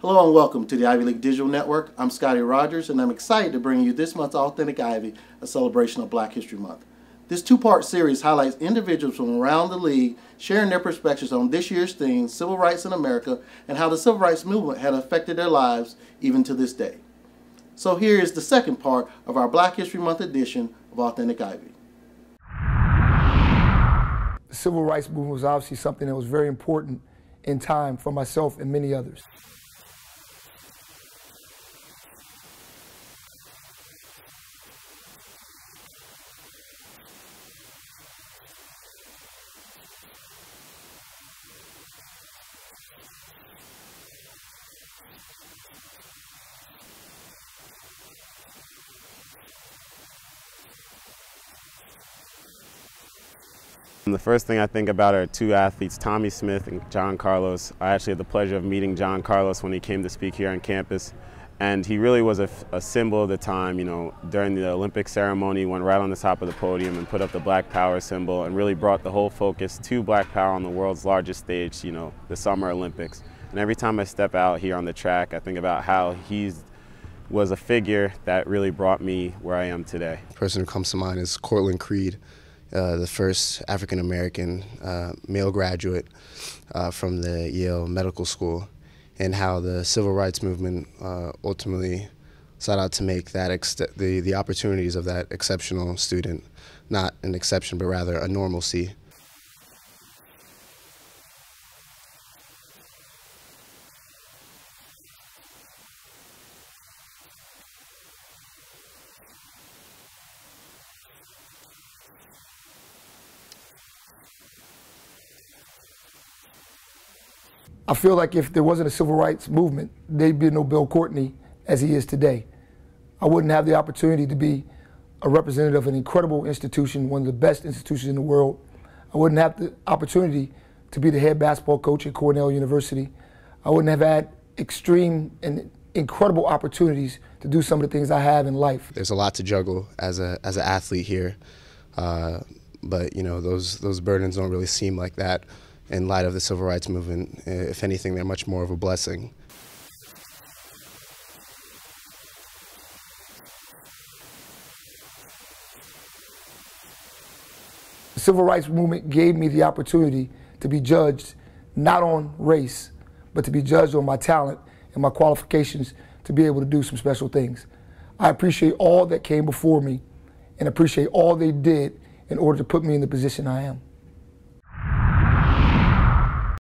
Hello and welcome to the Ivy League Digital Network. I'm Scotty Rogers and I'm excited to bring you this month's Authentic Ivy, a celebration of Black History Month. This two-part series highlights individuals from around the league sharing their perspectives on this year's theme, Civil Rights in America, and how the Civil Rights Movement had affected their lives even to this day. So here is the second part of our Black History Month edition of Authentic Ivy. The Civil Rights Movement was obviously something that was very important in time for myself and many others. The first thing I think about are two athletes, Tommy Smith and John Carlos. I actually had the pleasure of meeting John Carlos when he came to speak here on campus. And he really was a symbol of the time. You know, during the Olympic ceremony, he went right on the top of the podium and put up the Black Power symbol and really brought the whole focus to Black Power on the world's largest stage, you know, the Summer Olympics. And every time I step out here on the track, I think about how he was a figure that really brought me where I am today. The person who comes to mind is Cortland Creed, the first African-American male graduate from the Yale Medical School, and how the Civil Rights Movement ultimately sought out to make that the opportunities of that exceptional student not an exception, but rather a normalcy. I feel like if there wasn't a civil rights movement, there'd be no Bill Courtney as he is today. I wouldn't have the opportunity to be a representative of an incredible institution, one of the best institutions in the world. I wouldn't have the opportunity to be the head basketball coach at Cornell University. I wouldn't have had extreme and incredible opportunities to do some of the things I have in life. There's a lot to juggle as an athlete here, but you know, those burdens don't really seem like that in light of the Civil Rights Movement. If anything, they're much more of a blessing. The Civil Rights Movement gave me the opportunity to be judged not on race, but to be judged on my talent and my qualifications to be able to do some special things. I appreciate all that came before me and appreciate all they did in order to put me in the position I am.